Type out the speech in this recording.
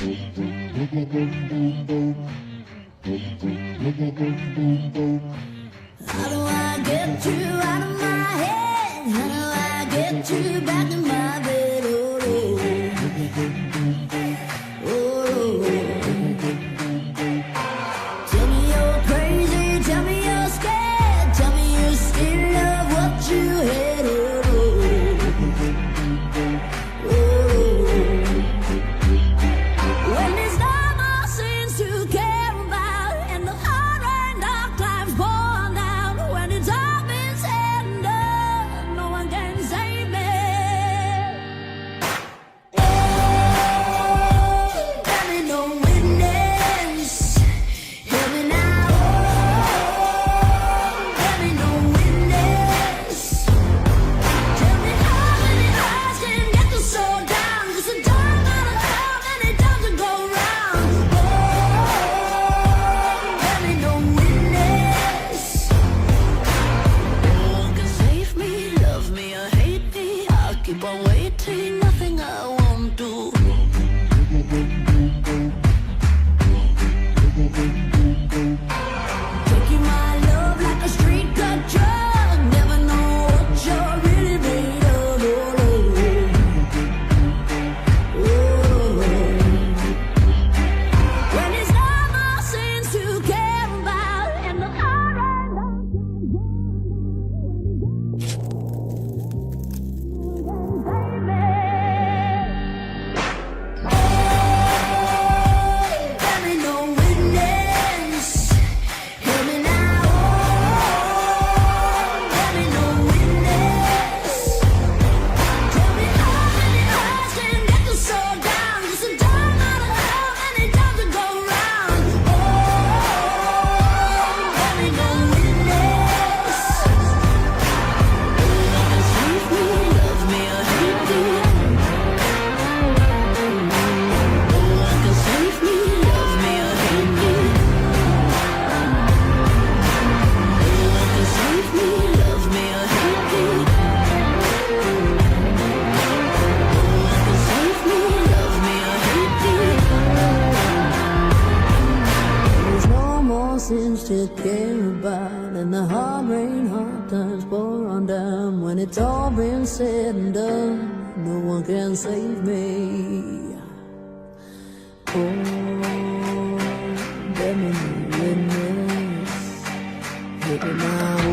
How do I get you out of my head? How do I get you back in my bed? Oh, oh, oh, oh. Tell me you're crazy, tell me you're scared, tell me you still love what you had. Oh, oh, oh. When there's no more sins to care about, and the hard rain, dark times pour down, when it's all been said and done, no one can save me. Oh, there be no witness. Hear me now. Oh, there be no witness. Tell me how many eyes can get the soul down, 'cause the time out of how many times it go round. Oh, there be no witness. No one can save me, love me or hate me. I'll keep on waiting, nothing I won't do. Taking my love like a street cut drug, never know what you're really made of. Oh, oh, oh. When there's no more sins to care about, and the heart and there be no witness. Hear me now. There be no witness. Tell me how many eyes can get the soul down, 'cause the time out of how many times it go round. Oh, there be no witness. No one can save me, love me or hate me. No one can save me, love me or hate me. No one can save me, love me or hate me. No one can save me, love me or hate me. There's no more sins to care about, and the hard rain, hard times pour on down. When it's all been said and done, no one can save me. Oh, there be no witness. Hear me now.